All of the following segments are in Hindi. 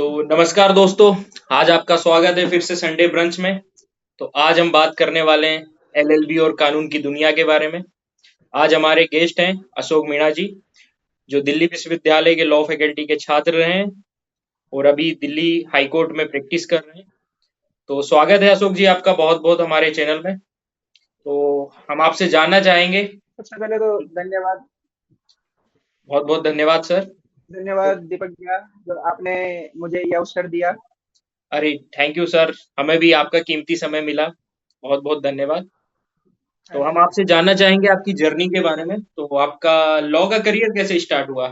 तो नमस्कार दोस्तों। आज आपका स्वागत है फिर से संडे ब्रंच में। तो आज हम बात करने वाले हैं एलएलबी और कानून की दुनिया के बारे में। आज हमारे गेस्ट हैं अशोक मीणा जी, जो दिल्ली विश्वविद्यालय के लॉ फैकल्टी के छात्र रहे हैं और अभी दिल्ली हाई कोर्ट में प्रैक्टिस कर रहे हैं। तो स्वागत है अशोक जी आपका बहुत बहुत हमारे चैनल में। तो हम आपसे जानना चाहेंगे। सबसे पहले तो धन्यवाद। बहुत बहुत धन्यवाद सर। धन्यवाद दीपक भैया, जो आपने मुझे ये अवसर दिया। अरे थैंक यू सर, हमें भी आपका कीमती समय मिला। बहुत बहुत धन्यवाद। तो हम आपसे जानना चाहेंगे आपकी जर्नी के बारे में। तो आपका लॉ का करियर कैसे स्टार्ट हुआ?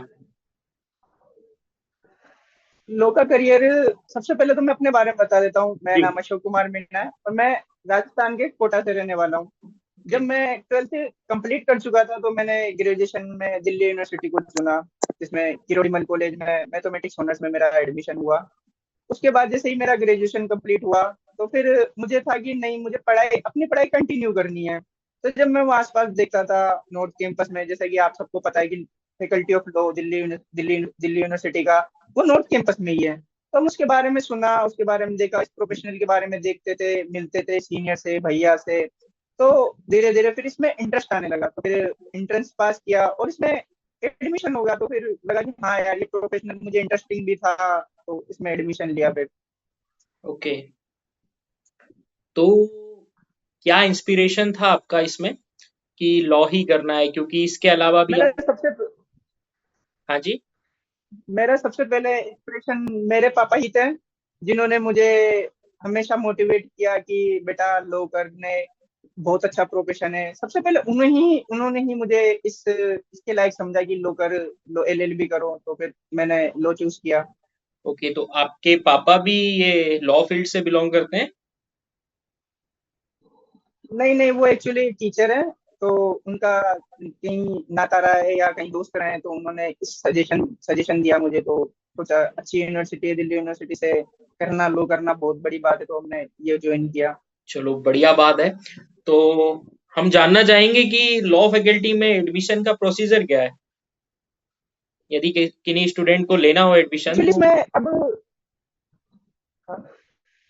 लो का करियर, सबसे पहले तो मैं अपने बारे में बता देता हूँ। मेरा जी। नाम अशोक कुमार मीणा है और मैं राजस्थान के कोटा से रहने वाला हूँ। ओके। जब मैं 12th कंप्लीट कर चुका था तो मैंने ग्रेजुएशन में दिल्ली यूनिवर्सिटी को चुना, जिसमें किरोड़ीमल कॉलेज में मैथमेटिक्स ऑनर्स में मेरा एडमिशन हुआ। उसके बाद जैसे ही मेरा ग्रेजुएशन कंप्लीट हुआ तो फिर मुझे था कि नहीं, मुझे अपनी पढ़ाई कंटिन्यू करनी है। तो जब मैं वो आसपास देखता था नॉर्थ कैंपस में, जैसे कि आप सबको पता है कि faculty of law Delhi university का वो नॉर्थ कैंपस में ही है। तो हम उसके बारे में सुना, उसके बारे में देखा, इस प्रोफेशनल के बारे में देखते थे, मिलते थे सीनियर से, भैया से। तो धीरे धीरे फिर इसमें इंटरेस्ट आने लगा, तो फिर एंट्रेंस पास किया और इसमें एडमिशन हो गया। तो फिर लगा कि हाँ यार, ये प्रोफेशनल मुझे इंटरेस्टिंग भी था, तो इसमें एडमिशन लिया फिर। ओके। तो क्या इंस्पिरेशन था आपका इसमें कि लॉ ही करना है, क्योंकि इसके अलावा भी मेरा आप। सबसे हाँ जी। मेरा सबसे पहले इंस्पिरेशन मेरे पापा ही थे, जिन्होंने मुझे हमेशा मोटिवेट किया कि बेटा लो करने बहुत अच्छा प्रोफेशन है। सबसे पहले उन्होंने ही मुझे इसके लायक समझा कि लो एलएलबी करो। तो फिर मैंने लो चूज किया। ओके, तो आपके पापा भी ये लॉ फील्ड से बिलोंग करते हैं? नहीं नहीं, वो एक्चुअली टीचर है। तो उनका कहीं नाता रहा है या कहीं दोस्त रहे हैं, तो उन्होंने इस सजेशन दिया मुझे। तो सोचा अच्छी यूनिवर्सिटी है, दिल्ली यूनिवर्सिटी से करना, लो करना बहुत बड़ी बात है, तो हमने ये ज्वाइन किया। चलो बढ़िया बात है। तो हम जानना चाहेंगे कि लॉ फैकल्टी में एडमिशन का प्रोसीजर क्या है, यदि किन्हीं स्टूडेंट को लेना हो एडमिशन एक्चुअली तो। इसमें अब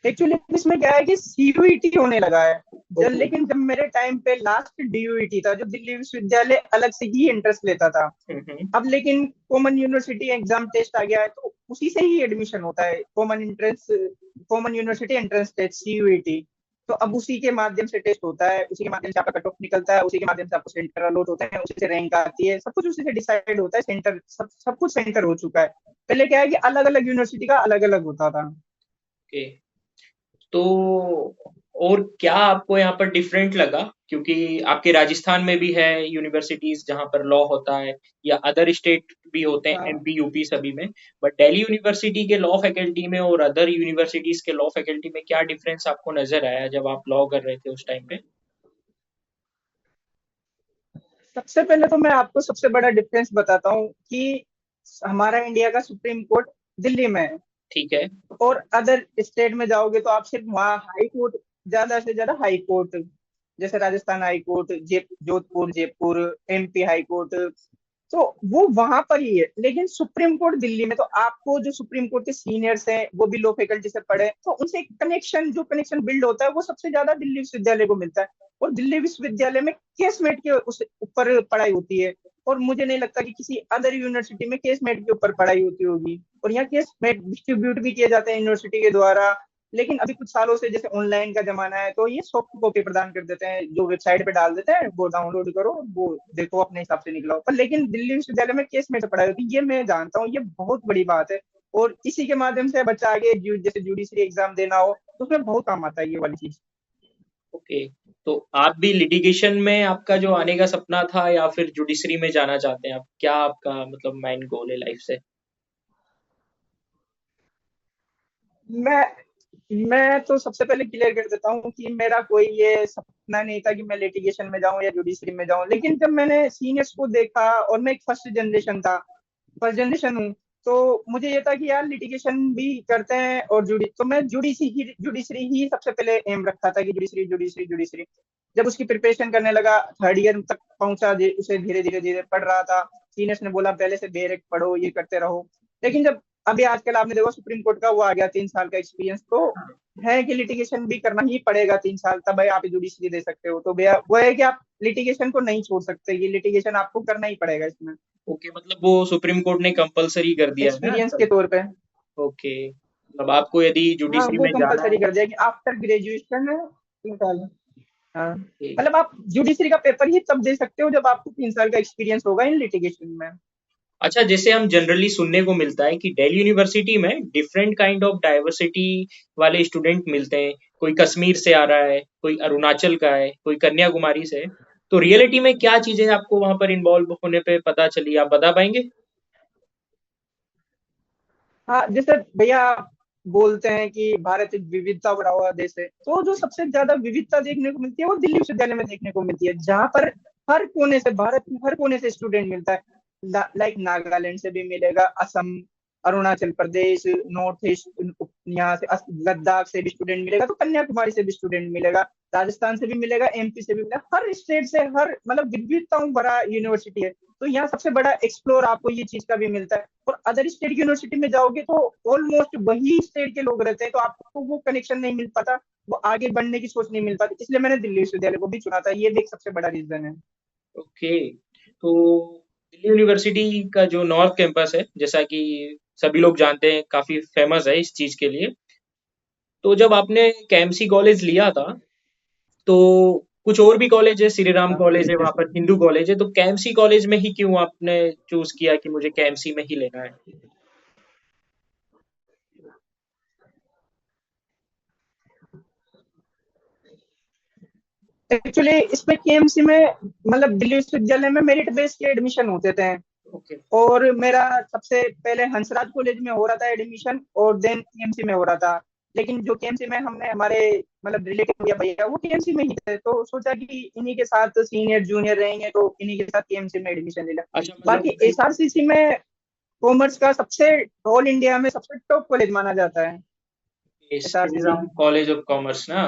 एक्चुअली इसमें क्या है कि सीयूईटी होने लगा है। ओके। लेकिन जब मेरे टाइम पे लास्ट डीयूईटी था, जो दिल्ली विश्वविद्यालय अलग से ही इंटरेस्ट लेता था। हम्म। अब लेकिन कॉमन यूनिवर्सिटी एग्जाम टेस्ट आ गया है, तो उसी से ही एडमिशन होता है। Common university entrance test, CUET. तो अब उसी के माध्यम से टेस्ट होता है, उसी के माध्यम से आपका कट ऑफ निकलता है, उसी के माध्यम से आपको सेंटर अलॉट होते हैं, उसी से रैंक आती है, सब कुछ उसी से डिसाइड होता है। सेंटर सब कुछ सेंटर हो चुका है। पहले क्या है कि अलग अलग यूनिवर्सिटी का अलग अलग होता था। ओके। तो और क्या आपको यहाँ पर डिफरेंट लगा, क्योंकि आपके राजस्थान में भी है यूनिवर्सिटीज जहाँ पर लॉ होता है, या अदर स्टेट भी होते हैं, हाँ, एमपी यूपी सभी में। बट दिल्ली यूनिवर्सिटी के लॉ फैकल्टी में और अदर यूनिवर्सिटीज के लॉ फैकल्टी में क्या डिफरेंस आपको नजर आया जब आप लॉ कर रहे थे उस टाइम पे? सबसे पहले तो मैं आपको सबसे बड़ा डिफरेंस बताता हूँ कि हमारा इंडिया का सुप्रीम कोर्ट दिल्ली में है। ठीक है। और अदर स्टेट में जाओगे तो आप सिर्फ वहाँ हाई कोर्ट, ज्यादा से ज्यादा हाई कोर्ट, जैसे Rajasthan high court, Jodhpur Jaipur, MP high court, तो वो वहां पर ही है। लेकिन सुप्रीम कोर्ट दिल्ली में, तो आपको जो सुप्रीम कोर्ट के सीनियर्स हैं वो भी लॉ फैकल्टी से पढ़े, तो उनसे कनेक्शन बिल्ड होता है, वो सबसे ज्यादा दिल्ली विश्वविद्यालय को मिलता है। और दिल्ली विश्वविद्यालय में केसमेट के उस ऊपर पढ़ाई होती है। और मुझे नहीं लगता कि किसी अदर यूनिवर्सिटी में केसमेट के ऊपर पढ़ाई होती होगी। और यहाँ केसमेट डिस्ट्रीब्यूट भी किए जाते हैं यूनिवर्सिटी के द्वारा। लेकिन अभी कुछ सालों से जैसे ऑनलाइन का जमाना है, तो ये सॉफ्ट कॉपी प्रदान कर देते हैं, जो वेबसाइट पे डाल देते हैं, वो डाउनलोड करो, वो देखो, अपने हिसाब से निकलाओ। पर लेकिन दिल्ली विश्वविद्यालय में केस में से पढ़ाई होती है, ये मैं जानता हूँ, ये बहुत बड़ी बात है। और इसी के माध्यम से बच्चा आगे जैसे जुडिशरी एग्जाम देना हो, तो उसमें बहुत काम आता है ये वाली चीज। ओके। तो आप भी लिटिगेशन में आपका जो आने का सपना था, या फिर जुडिशरी में जाना चाहते हैं आप? क्या आपका मतलब माइंड गोल है लाइफ से? मैं मैं तो सबसे पहले क्लियर कर देता हूँ कि मेरा कोई ये सपना नहीं था कि मैं लिटिगेशन में जाऊं या जुडिशरी में जाऊं। लेकिन जब मैंने सीनियर्स को देखा, और मैं एक फर्स्ट जनरेशन हूँ, तो मुझे ये था कि यार लिटिगेशन भी करते हैं और तो मैं जुडिशरी ही सबसे पहले एम रखा था कि जुडिशरी जुडिशरी जुडिशरी। जब उसकी प्रिपरेशन करने लगा, थर्ड ईयर तक पहुंचा, उसे धीरे धीरे धीरे पढ़ रहा था। सीनियर्स ने बोला पहले से डायरेक्ट पढ़ो, ये करते रहो। लेकिन जब अभी आजकल आपने देखो सुप्रीम कोर्ट का वो आ गया 3 साल का एक्सपीरियंस, तो है कि लिटिगेशन भी करना ही पड़ेगा 3 साल, तब भाई आप जुडिशरी दे सकते हो। तो भैया वो है कि आप लिटिगेशन को नहीं छोड़ सकते, ये लिटिगेशन आपको करना ही पड़ेगा इसमें, ओके, मतलब वो सुप्रीम कोर्ट ने कंपलसरी कर दिया है ना एक्सपीरियंस के आजकल। तौर पे। ओके, मतलब आपको यदि हाँ जुडिशरी वो में जाना कंपलसरी है। कर दिया कि आफ्टर ग्रेजुएशन 3 साल। हाँ ओके। मतलब आप जुडिशरी का पेपर ही तब दे सकते हो जब आपको 3 साल का एक्सपीरियंस होगा इन लिटिगेशन में। अच्छा, जैसे हम जनरली सुनने को मिलता है कि दिल्ली यूनिवर्सिटी में डिफरेंट काइंड ऑफ डाइवर्सिटी वाले स्टूडेंट मिलते हैं। कोई कश्मीर से आ रहा है, कोई अरुणाचल का है, कोई कन्याकुमारी से है। तो रियलिटी में क्या चीजें आपको वहां पर इन्वॉल्व होने पे पता चली, आप बता पाएंगे? हाँ जैसे भैया आप बोलते हैं कि भारत एक विविधता भरा हुआ देश है, तो जो सबसे ज्यादा विविधता देखने को मिलती है वो दिल्ली विश्वविद्यालय में देखने को मिलती है, जहाँ पर हर कोने से, भारत के हर कोने से स्टूडेंट मिलता है। लाइक नागालैंड से भी मिलेगा, असम, अरुणाचल प्रदेश, नॉर्थ ईस्ट, यहाँ से लद्दाख से भी स्टूडेंट मिलेगा, तो कन्याकुमारी से भी स्टूडेंट मिलेगा, राजस्थान से भी मिलेगा, एमपी से भी मिलेगा, हर स्टेट से, हर मतलब विविधताओं भरा यूनिवर्सिटी है। तो यहाँ सबसे बड़ा एक्सप्लोर आपको ये चीज का भी मिलता है। और अदर स्टेट की यूनिवर्सिटी में जाओगे तो ऑलमोस्ट वही स्टेट के लोग रहते हैं, तो आपको वो कनेक्शन नहीं मिल पाता, वो आगे बढ़ने की सोच नहीं मिल पाती, इसलिए मैंने दिल्ली विश्वविद्यालय को भी चुना था, ये भी एक सबसे बड़ा रीजन है। ओके। तो दिल्ली यूनिवर्सिटी का जो नॉर्थ कैंपस है, जैसा कि सभी लोग जानते हैं, काफी फेमस है इस चीज के लिए। तो जब आपने केएमसी कॉलेज लिया था, तो कुछ और भी कॉलेज है, श्री राम हाँ कॉलेज है, वहां पर हिंदू कॉलेज है, तो केएमसी कॉलेज में ही क्यों आपने चूज किया कि मुझे केएमसी में ही लेना है? एक्चुअली इसमें केएमसी में, मतलब दिल्ली विश्वविद्यालय में मेरिट बेस के एडमिशन होते थे, ओके। और मेरा सबसे पहले हंसराज कॉलेज में हो रहा था एडमिशन, और देन केएमसी में हो रहा था। लेकिन जो केएमसी में हमने हमारे मतलब रिलेटिव या भैया वो केएमसी में ही थे, तो सोचा कि इन्हीं के साथ सीनियर जूनियर रहेंगे, तो इन्हीं के साथ केएमसी में एडमिशन ले लिया। अच्छा, बाकी मतलब एसआरसीसी में कॉमर्स का सबसे, ऑल इंडिया में सबसे टॉप कॉलेज माना जाता है Shri SRCC. Ram college of commerce ना?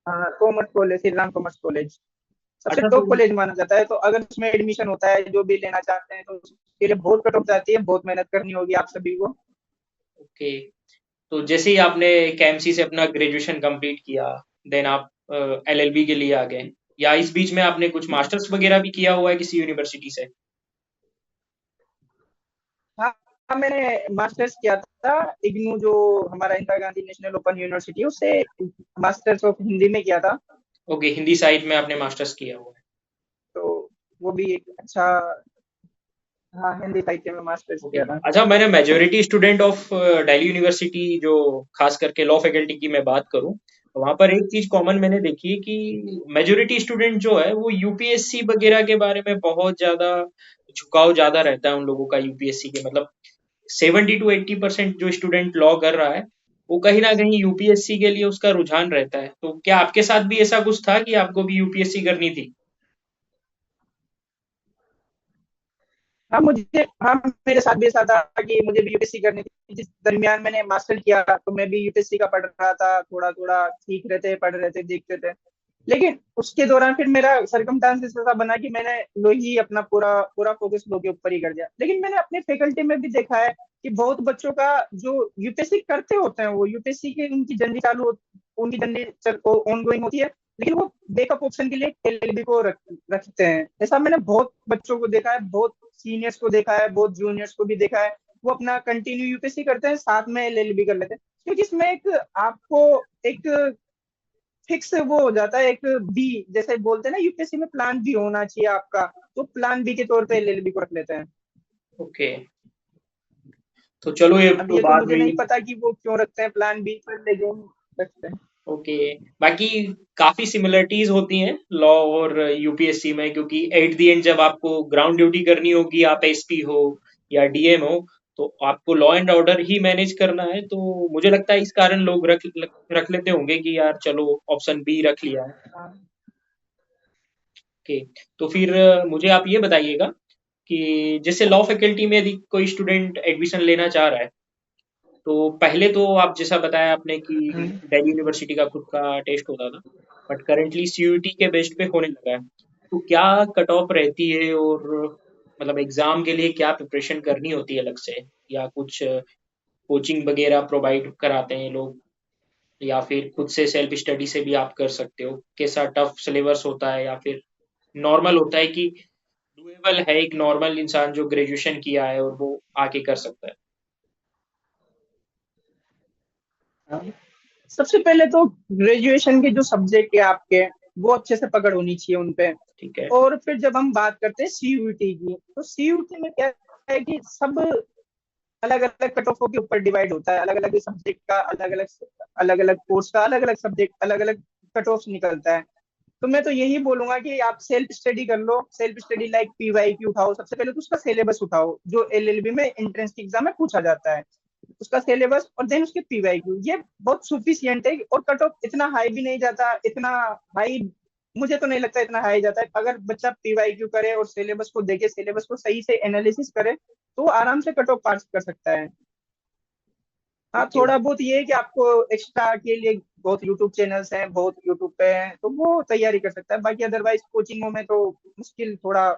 हाँ commerce college, Shri Ram commerce college सबसे अच्छा, तो टॉप कॉलेज माना जाता है। तो अगर उसमें एडमिशन होता है, जो भी लेना चाहते हैं, तो उसके लिए बहुत कट ऑफ जाती है, बहुत मेहनत करनी होगी आप सभी को। ओके। तो जैसे ही आपने केएमसी से अपना ग्रेजुएशन कंप्लीट किया, देन आप एलएलबी के लिए आ गए, या इस बीच में आपने कुछ मास्टर्स वगैरह भी किया हुआ है किसी यूनिवर्सिटी से? हाँ हाँ, मैंने मास्टर्स किया था इग्नू, जो हमारा Indira Gandhi national open university है, उससे मास्टर्स ऑफ हिंदी में किया था। ओके, हिंदी साइड में आपने मास्टर्स किया हुआ है। तो वो भी एक अच्छा, हाँ हिंदी साहित्य में मास्टर्स ओके। किया था। अच्छा, मैंने majority student of Delhi university, जो खास करके लॉ फैकल्टी की मैं बात करूं, तो वहां पर एक चीज कॉमन मैंने देखी है कि मेजोरिटी स्टूडेंट जो है वो यूपीएससी वगैरह के बारे में बहुत ज्यादा झुकाव ज्यादा रहता है उन लोगों का। यूपीएससी के मतलब 70 to 80% जो स्टूडेंट लॉ कर रहा है, वो कहीं ना कहीं यूपीएससी के लिए उसका रुझान रहता है। तो क्या आपके साथ भी ऐसा कुछ था कि आपको भी यूपीएससी करनी थी? हाँ मुझे, हाँ मेरे साथ भी ऐसा था कि मुझे भी यूपीएससी करनी थी। जिस दरमियान मैंने मास्टर किया तो मैं भी यूपीएससी का पढ़ रहा था, थोड़ा थोड़ा सीख रहे थे, पढ़ रहे थे, देखते थे। लेकिन उसके दौरान फिर मेरा सरकमस्टांसेस ऐसा बना कि मैंने लो ही अपना पूरा पूरा फोकस लो के ऊपर ही कर दिया। लेकिन मैंने अपने फैकल्टी में भी देखा है कि बहुत बच्चों का जो यूपीएससी करते होते हैं, वो यूपीएससी की उनकी जर्नी उनकी जर्नी ऑन गोइंग होती है, लेकिन वो बैकअप ऑप्शन के लिए एलएलबी को रखते हैं। ऐसा मैंने बहुत बच्चों को देखा है, बहुत सीनियर्स को देखा है, बहुत जूनियर्स को भी देखा है। वो अपना कंटिन्यू यूपीएससी करते हैं, साथ में एलएलबी कर लेते हैं, क्योंकि इसमें एक आपको एक फिक्स वो हो जाता है, एक बी, जैसे बोलते हैं ना यूपीएससी में प्लान बी होना चाहिए आपका, तो प्लान बी के तौर पे एलएलबी को रख लेते हैं। ओके। तो चलो, ये अब तो ये तो बात मुझे हुई। नहीं पता कि वो क्यों रखते हैं प्लान बी पर, लेकिन रखते हैं। ओके। बाकी काफी सिमिलरिटीज होती हैं लॉ और यूपीएससी में, क्योंकि एट द एंड जब आपको ग्राउंड ड्यूटी करनी होगी, आप एसपी हो या डीएम हो, तो आपको law and order he manage करना है। तो मुझे लगता है इस कारण लोग रख लेते होंगे कि यार चलो ऑप्शन बी रख लिया है। हाँ ओके। तो फिर मुझे आप ये बताइएगा कि जैसे लॉ फैकल्टी में यदि कोई स्टूडेंट एडमिशन लेना चाह रहा है, तो पहले तो आप जैसा बताया आपने कि हम्म। दिल्ली यूनिवर्सिटी का खुद का टेस्ट होता था, बट करेंटली सीयूईटी के बेस्ड पे होने लगा है। तो क्या कट ऑफ रहती है, और मतलब एग्जाम के लिए क्या प्रिपरेशन करनी होती है अलग से, या कुछ कोचिंग वगैरह प्रोवाइड कराते हैं लोग, या फिर खुद से सेल्फ स्टडी से भी आप कर सकते हो? कैसा टफ सिलेबस होता है, या फिर नॉर्मल होता है कि डुएबल है, एक नॉर्मल इंसान जो ग्रेजुएशन किया है और वो आके कर सकता है? हाँ। सबसे पहले तो ग्रेजुएशन के जो सब्जेक्ट है आपके, वो अच्छे से पकड़ होनी चाहिए उन पे। ठीक है। और फिर जब हम बात करते हैं सीयूईटी की, तो सीयूईटी में क्या है कि सब अलग अलग कट ऑफों के ऊपर डिवाइड होता है, अलग अलग सब्जेक्ट का अलग अलग कोर्स का अलग अलग सब्जेक्ट अलग अलग कट ऑफ निकलता है। तो मैं तो यही बोलूंगा कि आप सेल्फ स्टडी कर लो, सेल्फ स्टडी लाइक पीवाईक्यू उठाओ, सबसे पहले तो उसका सिलेबस उठाओ जो एलएलबी में एंट्रेंस एग्जाम में पूछा जाता है, उसका सिलेबस, और देन उसके पीवाईक्यू, ये बहुत सुफिशियंट है। और कट ऑफ इतना हाई भी नहीं जाता, इतना हाई मुझे तो नहीं लगता इतना हाई जाता है। अगर बच्चा पीवाईक्यू करे और सिलेबस को देखे, सिलेबस को सही से एनालिसिस करे, तो वो आराम से कट ऑफ पास कर सकता है। हाँ, ओके। थोड़ा बहुत ये है कि आपको एक्स्ट्रा के लिए बहुत यूट्यूब चैनल्स हैं, बहुत यूट्यूब पे हैं, तो वो तैयारी कर सकता है। बाकी अदरवाइज कोचिंगों में तो मुश्किल थोड़ा,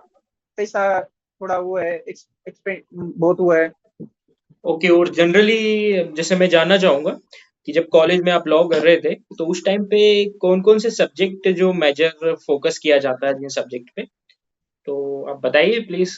पैसा थोड़ा वो है, बहुत वो है। ओके, और जनरली जैसे मैं जानना चाहूंगा कि जब कॉलेज में आप लॉ कर रहे थे, तो उस टाइम पे कौन कौन से सब्जेक्ट जो मेजर फोकस किया जाता है जिन सब्जेक्ट पे, तो आप बताइए प्लीज।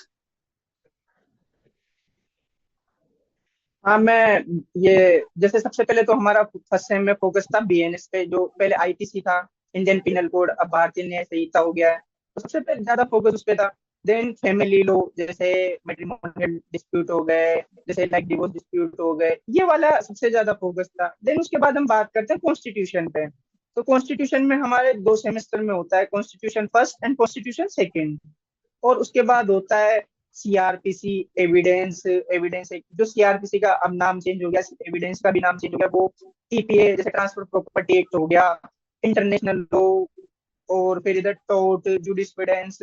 हाँ, मैं ये जैसे सबसे पहले तो हमारा फर्स्ट सेम में फोकस था बीएनएस पे, जो पहले आईपीसी था, इंडियन पिनल कोड, अब भारतीय न्याय संहिता हो गया है। तो सबसे पहले ज्यादा फोकस उस पे था। देन फैमिली लॉ, जैसे मैट्रिमोनियल डिस्प्यूट हो गए, जैसे लाइक डिवोर्स डिस्प्यूट हो गए, ये वाला सबसे ज्यादा फोकस था। देन उसके बाद हम बात करते हैं कॉन्स्टिट्यूशन पे। तो कॉन्स्टिट्यूशन में हमारे 2 सेमेस्टर में होता है, constitution first and constitution second. और उसके बाद होता है सीआरपीसी एविडेंस। एविडेंस एक जो सीआरपीसी का अब नाम चेंज हो गया, एविडेंस का भी नाम चेंज हो गया, वो टीपीए जैसे ट्रांसफर प्रॉपर्टी एक्ट हो गया, इंटरनेशनल लॉ, और फिर इधर टोर्ट जुडिस्प्रूडेंस,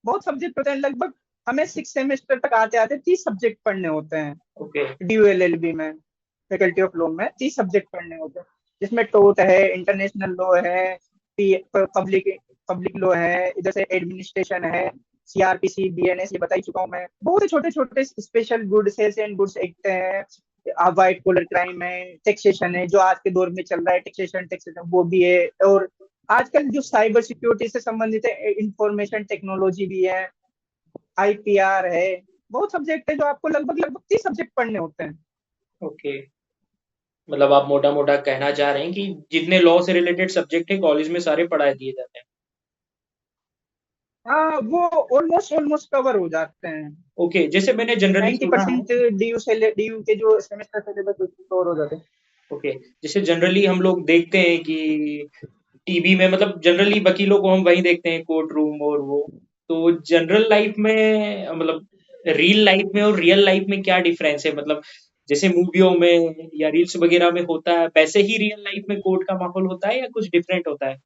बहुत सब्जेक्ट होते हैं। लगभग हमें 6 सेमेस्टर तक आते आते 30 सब्जेक्ट पढ़ने होते हैं ओके। ड्यूएलएलबी में। फैकल्टी ऑफ लॉ में 30 सब्जेक्ट पढ़ने होते हैं, जिसमें टोर्ट है, इंटरनेशनल लॉ है, पब्लिक पब्लिक लॉ है, इधर से एडमिनिस्ट्रेशन है, सीआरपीसी बीएनएस ये बता ही चुका हूँ मैं। बहुत ही छोटे छोटे special good sales and goods act है, व्हाइट कॉलर क्राइम है, टैक्सेशन है जो आज के दौर में चल रहा है, टैक्सेशन टैक्सेशन वो भी है। और आजकल जो साइबर सिक्योरिटी से संबंधित है, इंफॉर्मेशन टेक्नोलॉजी भी है, आईपीआर है। बहुत सब्जेक्ट है जो आपको लगभग लगभग 30 सब्जेक्ट पढ़ने होते हैं। ओके, मतलब आप मोटा मोटा कहना चाह रहे हैं कि जितने लॉ से रिलेटेड सब्जेक्ट है कॉलेज में सारे पढ़ा दिए जाते हैं? हाँ, वो ऑलमोस्ट ऑलमोस्ट कवर हो जाते हैं। ओके, जैसे मैंने जनरली नाइन्टी सुना है। परसेंट डीयू के जो सेमेस्टर सिलेबस कवर हो जाते हैं। ओके, जैसे जनरली हम लोग देखते हैं कि टीवी में, मतलब जनरली वकीलों को हम वहीं देखते हैं, कोर्ट रूम और वो। तो जनरल लाइफ में, मतलब रियल लाइफ में और रियल लाइफ में क्या डिफरेंस है? मतलब जैसे मूवियों में या रील्स वगैरह में होता है, वैसे ही रियल लाइफ में कोर्ट का माहौल होता है या कुछ डिफरेंट होता है?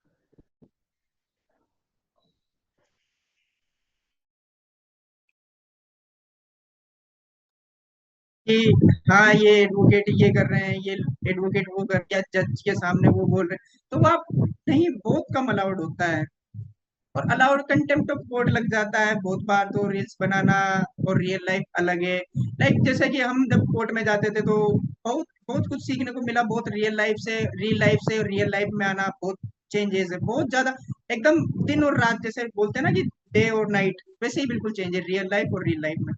कि हाँ ये एडवोकेट ये कर रहे हैं, ये एडवोकेट वो कर क्या जज के सामने वो बोल रहे हैं, तो वो आप नहीं बहुत कम अलाउड होता है। और अलाउड कंटेम्प्ट ऑफ कोर्ट लग जाता है बहुत बार। तो रील्स बनाना और रियल लाइफ अलग है। लाइक जैसे कि हम जब कोर्ट में जाते थे तो बहुत बहुत कुछ सीखने को मिला। बहुत रियल लाइफ से रियल लाइफ में आना बहुत चेंजेस है, बहुत ज्यादा। एकदम दिन और रात जैसे बोलते हैं ना कि डे और नाइट, वैसे ही बिल्कुल चेंज है रियल लाइफ और रियल लाइफ में।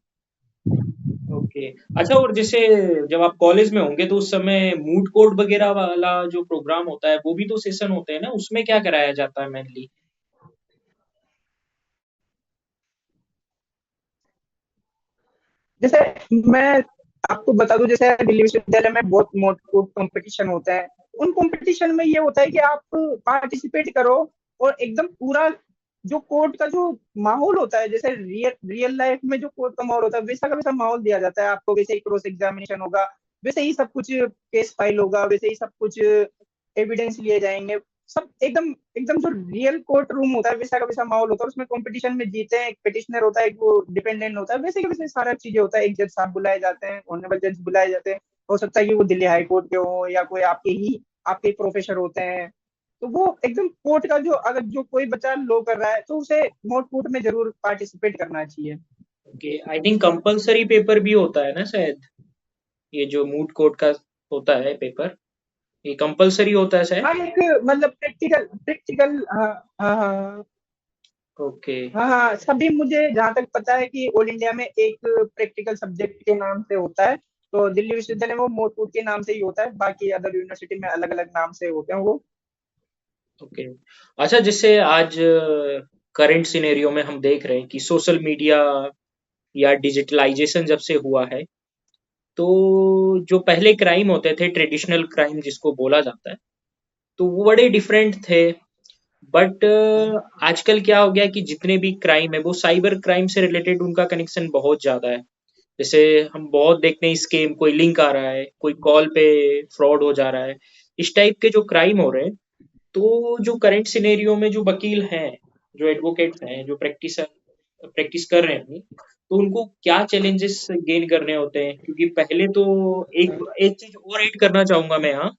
ओके। अच्छा, और जैसे जब आप कॉलेज में होंगे तो उस समय मूड कोर्ट वगैरह वाला जो प्रोग्राम होता है, वो भी तो सेशन होते हैं ना, उसमें क्या कराया जाता है मेनली? जैसे मैं आपको बता दूं, जैसे दिल्ली विश्वविद्यालय में बहुत मोट कंपटीशन होते हैं। उन कंपटीशन में ये होता है कि आप पार्टिसिपेट करो, और एकदम पूरा जो कोर्ट का जो माहौल होता है, जैसे रियल रियल लाइफ में जो कोर्ट का माहौल होता है, वैसा का वैसा माहौल दिया जाता है आपको। वैसे ही क्रॉस एग्जामिनेशन होगा, वैसे ही सब कुछ केस फाइल होगा, वैसे ही सब कुछ एविडेंस लिए जाएंगे। सब एकदम एकदम जो रियल कोर्ट रूम होता है, वैसा का वैसा माहौल होता है। उसमें कंपटीशन में जीते हैं, एक पिटिशनर होता है, एक वो डिपेंडेंट होता है, वैसे के वैसे सारा चीजें होता है। एक जज साहब बुलाए जाते हैं, ऑनरेबल जज बुलाए जाते हैं। हो सकता है कि वो दिल्ली हाई कोर्ट के हो, या कोई आपके प्रोफेसर होते हैं। तो वो एकदम कोर्ट का जो, अगर जो कोई बच्चा लॉ कर रहा है तो उसे मोट कोर्ट में जरूर पार्टिसिपेट करना चाहिए। Okay, I think compulsory paper भी होता है ना शायद, ये जो मूट कोर्ट का होता है पेपर, ये कंपलसरी होता है शायद। हाँ, एक मतलब प्रैक्टिकल प्रैक्टिकल, हाँ हाँ हाँ ओके। हाँ हाँ, सभी मुझे जहाँ तक पता है कि ऑल इंडिया में एक प्रैक्टिकल सब्जेक्ट के नाम से होता है। तो दिल्ली विश्वविद्यालय में वो मोटूट के नाम से ही होता है, बाकी अदर यूनिवर्सिटी में अलग अलग नाम से होते हैं वो। ओके। अच्छा, जैसे आज करंट सिनेरियो में हम देख रहे हैं कि सोशल मीडिया या डिजिटलाइजेशन जब से हुआ है, तो जो पहले क्राइम होते थे, ट्रेडिशनल क्राइम जिसको बोला जाता है, तो वो बड़े डिफरेंट थे। बट आजकल क्या हो गया कि जितने भी क्राइम है वो साइबर क्राइम से रिलेटेड, उनका कनेक्शन बहुत ज्यादा है। जैसे हम बहुत देखते हैं स्कैम, कोई लिंक आ रहा है, कोई कॉल पे फ्रॉड हो जा रहा है, इस टाइप के जो क्राइम हो रहे हैं। तो जो करंट सिनेरियो में जो वकील हैं, जो एडवोकेट्स हैं, जो प्रैक्टिस कर रहे हैं अपनी, तो उनको क्या चैलेंजेस गेन करने होते हैं? क्योंकि पहले तो एक एक चीज और ऐड करना चाहूंगा मैं यहाँ,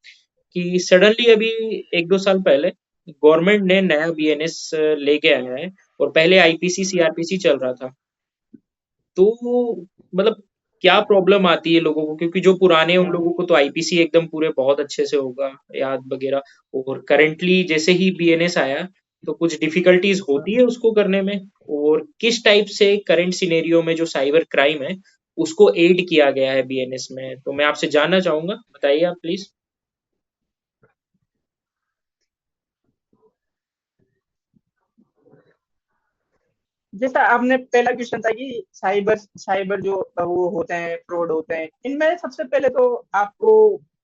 कि सडनली अभी 1-2 साल पहले गवर्नमेंट ने नया बीएनएस लेके आया है, और पहले आईपीसी सीआरपीसी चल रहा था। तो मतलब क्या प्रॉब्लम आती है लोगों को? क्योंकि जो पुराने हैं, उन लोगों को तो आईपीसी एकदम पूरे बहुत अच्छे से होगा याद वगैरह। और करेंटली जैसे ही बीएनएस आया, तो कुछ डिफिकल्टीज होती है उसको करने में। और किस टाइप से करंट सिनेरियो में जो साइबर क्राइम है, उसको एड किया गया है बीएनएस में, तो मैं आपसे जानना चाहूंगा, बताइए आप प्लीज। जैसा आपने पहला क्वेश्चन था कि साइबर साइबर जो वो होते हैं, फ्रॉड होते हैं, इनमें सबसे पहले तो आपको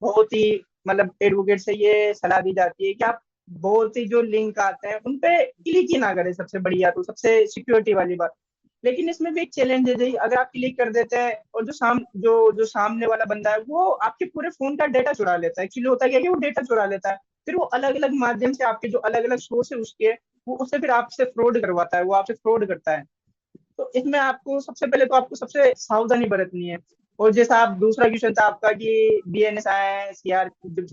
बहुत ही मतलब एडवोकेट से ये सलाह दी जाती है कि आप बहुत ही जो लिंक आते हैं उन पे क्लिक ही ना करें, सबसे बढ़िया तो सबसे सिक्योरिटी वाली बात। लेकिन इसमें भी एक चैलेंज है जी, अगर आप क्लिक कर देते हैं और जो सामने वाला बंदा है वो आपके पूरे फोन का डेटा चुरा लेता है। एक्चुअली होता क्या है कि वो डेटा चुरा लेता है, फिर वो अलग अलग माध्यम से आपके जो अलग अलग सोर्स है उसके, वो उससे फिर आपसे फ्रॉड करवाता है, वो आपसे फ्रॉड करता है। तो इसमें आपको सबसे पहले तो आपको सबसे सावधानी बरतनी है। और जैसा आप दूसरा क्वेश्चन था आपका कि बीएनएस आया है, सीआर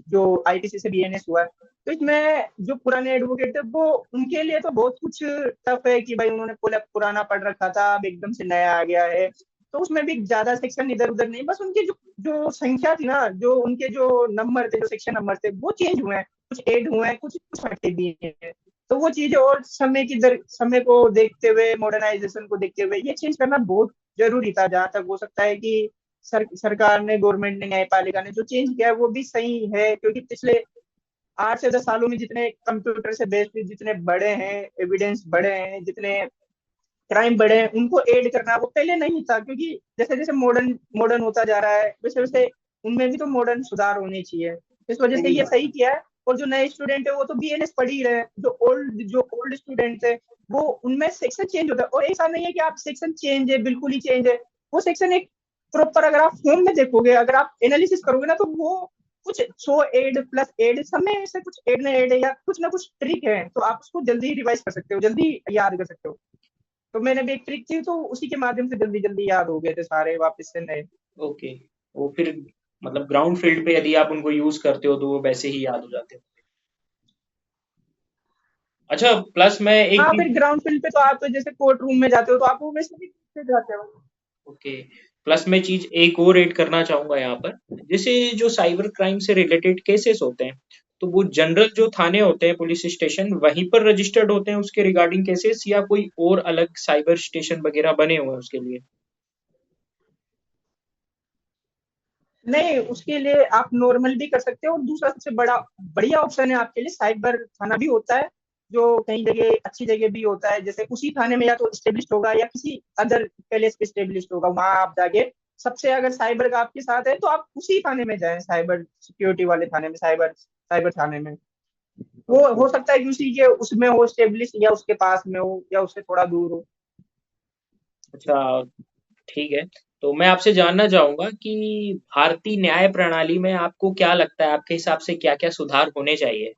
जो आईटीसी से बीएनएस हुआ है, तो इसमें जो पुराने एडवोकेट थे वो उनके लिए तो बहुत कुछ टफ है कि भाई उन्होंने पूरा पुराना पढ़ रखा था, अब एकदम से नया आ गया है। तो उसमें भी ज्यादा सेक्शन इधर उधर नहीं, बस उनकी जो जो संख्या थी ना, जो उनके जो नंबर थे, जो सेक्शन नंबर थे, वो चेंज हुए हैं, कुछ ऐड हुए हैं, कुछ कुछ हटे भी हैं। तो वो चीज, और समय को देखते हुए, मॉडर्नाइजेशन को देखते हुए ये चेंज करना बहुत जरूरी था। जहां तक हो सकता है कि सरकार ने, गवर्नमेंट ने, न्यायपालिका ने जो चेंज किया है वो भी सही है, क्योंकि पिछले 8 से 10 सालों में जितने कंप्यूटर से बेस्ड जितने बड़े हैं, एविडेंस बड़े हैं, जितने क्राइम बढ़े हैं, उनको एड करना वो पहले नहीं था। क्योंकि जैसे जैसे मॉडर्न मॉडर्न होता जा रहा है, वैसे वैसे उनमें भी तो मॉडर्न सुधार होने चाहिए। इस वजह से ये सही किया है। और जो नए स्टूडेंट है वो तो बीएनएस पढ़ ही रहे हैं, जो ओल्ड स्टूडेंट है वो, उनमें सेक्शन चेंज होता है। और ऐसा नहीं है कि आप सेक्शन चेंज है, बिल्कुल ही चेंज है। वो सेक्शन एक प्रॉपर, अगर आप फॉर्म में देखोगे, अगर आप एनालिसिस करोगे ना, तो वो कुछ 100 एड प्लस एड, सब में से कुछ एड ना एड है, या कुछ ना कुछ ट्रिक है, तो आप उसको जल्दी रिवाइज कर सकते हो, जल्दी याद कर सकते हो। तो मैंने भी एक ट्रिक थी, तो उसी के माध्यम से जल्दी जल्दी याद हो गए थे सारे वापस से नए। ओके। वो फिर मतलब ग्राउंड फील्ड पे यदि आप उनको यूज करते हो, तो वो वैसे ही याद हो जाते हो। अच्छा, प्लस मैं एक हाँ, फिर चीज। ग्राउंड फील्ड पे तो आप जैसे कोर्ट रूम में जाते हो तो आप वो वैसे भी करते जाते हो। ओके, प्लस मैं चीज एक और ऐड करना चाहूंगा यहाँ पर। जैसे जो साइबर क्राइम से रिलेटेड केसेस होते हैं, तो वो जनरल जो थाने होते हैं, पुलिस स्टेशन, वहीं पर रजिस्टर्ड होते हैं उसके रिगार्डिंग केसेस, या कोई और अलग साइबर स्टेशन वगैरह बने हुए हैं उसके लिए? नहीं, उसके लिए आप नॉर्मल भी कर सकते हो, और दूसरा सबसे बड़ा बढ़िया ऑप्शन है आपके लिए, साइबर थाना भी होता है। जो कई जगह अच्छी जगह भी होता है, जैसे उसी थाने में या तो स्टेब्लिश होगा या किसी अदर पैलेस पे स्टेब्लिश होगा, वहां आप जाके सबसे, अगर साइबर का आपके साथ है तो आप उसी थाने में जाएं, साइबर सिक्योरिटी वाले थाने में, साइबर साइबर थाने में। वो ओके। हो सकता है कि उसी के उसमें हो स्टेब्लिश, या उसके पास में हो, या उससे थोड़ा दूर हो। अच्छा, ठीक है। तो मैं आपसे जानना चाहूंगा कि भारतीय न्याय प्रणाली में आपको क्या लगता है, आपके हिसाब से क्या क्या सुधार होने चाहिए?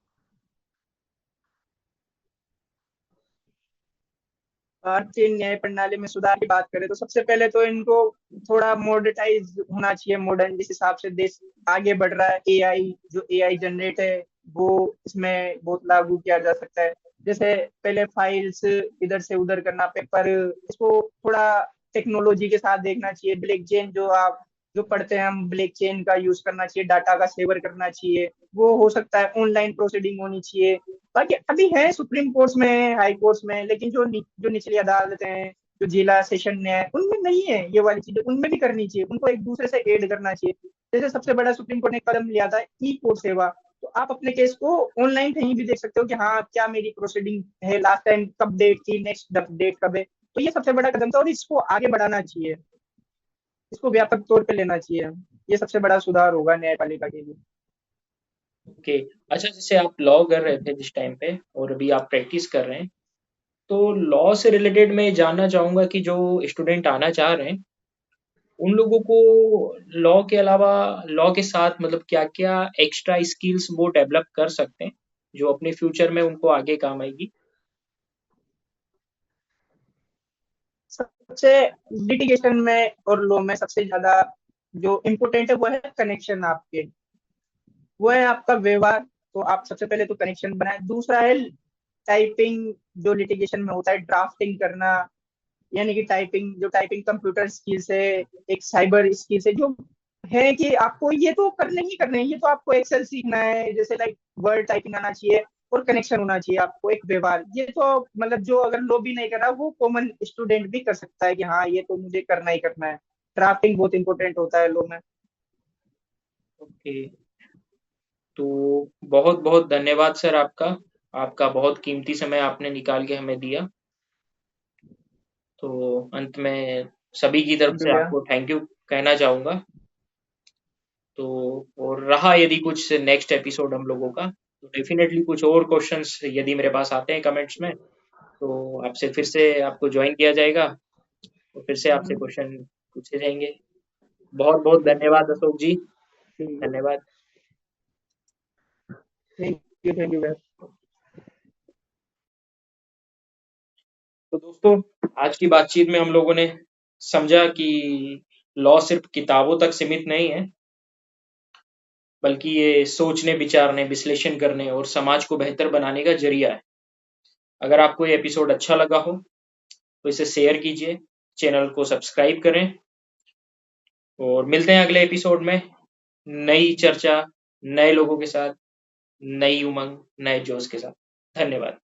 भारतीय न्याय प्रणाली में सुधार की बात करें तो सबसे पहले तो इनको थोड़ा मॉडर्नाइज होना चाहिए, मॉडर्न जिस हिसाब से देश आगे बढ़ रहा है। एआई, जो एआई जनरेट है, वो इसमें बहुत लागू किया जा सकता है। जैसे पहले फाइल्स इधर से उधर करना, पेपर, इसको थोड़ा टेक्नोलॉजी के साथ देखना चाहिए। ब्लॉक चेन जो पढ़ते हैं हम, ब्लॉक चेन का यूज करना चाहिए, डाटा का सेवर करना चाहिए। वो हो सकता है ऑनलाइन प्रोसीडिंग होनी चाहिए। बाकी अभी है सुप्रीम कोर्ट्स में, हाई कोर्ट्स में, लेकिन जो निचली अदालतें हैं, जो जिला सेशन है, उनमें नहीं है ये वाली चीजें। उनमें भी करनी चाहिए, उनको एक दूसरे से ऐड करना चाहिए। जैसे सबसे बड़ा सुप्रीम कोर्ट ने कदम लिया था ई कोर्ट सेवा, तो आप अपने केस को ऑनलाइन कहीं भी देख सकते हो कि हाँ क्या मेरी प्रोसीडिंग है, लास्ट टाइम कब डेट थी, नेक्स्ट डेट कब है। तो ये सबसे बड़ा कदम था और इसको आगे बढ़ाना चाहिए, इसको व्यापक तौर पे लेना चाहिए। ये सबसे बड़ा सुधार होगा न्यायपालिका के लिए। ओके। अच्छा, जैसे आप लॉ कर रहे थे जिस टाइम पे और अभी आप प्रैक्टिस कर रहे हैं, तो लॉ से रिलेटेड मैं जानना चाहूंगा कि जो स्टूडेंट आना चाह रहे हैं उन लोगों को लॉ के अलावा, लॉ के साथ मतलब क्या क्या एक्स्ट्रा स्किल्स वो डेवलप कर सकते हैं जो अपने फ्यूचर में उनको आगे काम आएगी। सबसे लिटिगेशन में और लॉ में सबसे ज्यादा जो इम्पोर्टेंट है वो है कनेक्शन आपके, वो है आपका व्यवहार। तो आप सबसे पहले तो कनेक्शन बनाए। दूसरा है टाइपिंग, जो लिटिगेशन में होता है, ड्राफ्टिंग करना, यानी कि टाइपिंग कंप्यूटर स्किल्स है, एक साइबर स्किल्स है, जो है कि आपको ये तो करने ही करने हैं। ये तो आपको एक्सेल सीखना है, जैसे लाइक वर्ड टाइपिंग आना चाहिए, और कनेक्शन होना चाहिए आपको, एक व्यवहार। ये तो मतलब जो अगर लो भी नहीं कर रहा, वो कॉमन स्टूडेंट भी कर सकता है कि हाँ ये तो मुझे करना ही करना है। ड्राफ्टिंग बहुत इंपॉर्टेंट होता है लो में। ओके। तो बहुत बहुत धन्यवाद सर आपका। आपका बहुत कीमती समय आपने निकाल के हमें दिया। तो अंत में सभी की तरफ थैंक यू से भैया। आपको थैंक यू कहना चाहूंगा। तो और रहा यदि कुछ नेक्स्ट एपिसोड हम लोगों का, तो डेफिनेटली कुछ और क्वेश्चंस यदि मेरे पास आते हैं कमेंट्स में, तो आपसे फिर से आपको ज्वाइन किया जाएगा और फिर से आपसे क्वेश्चन पूछे जाएंगे। बहुत बहुत ठीक है, धन्यवाद अशोक जी। ठीक है। धन्यवाद। थैंक यू भैया। तो दोस्तों, आज की बातचीत में हम लोगों ने समझा कि लॉ सिर्फ किताबों तक सीमित नहीं है, बल्कि ये सोचने, विचारने, विश्लेषण करने और समाज को बेहतर बनाने का जरिया है। अगर आपको ये एपिसोड अच्छा लगा हो तो इसे शेयर कीजिए, चैनल को सब्सक्राइब करें और मिलते हैं अगले एपिसोड में नई चर्चा, नए लोगों के साथ, नई उमंग, नए जोश के साथ। धन्यवाद।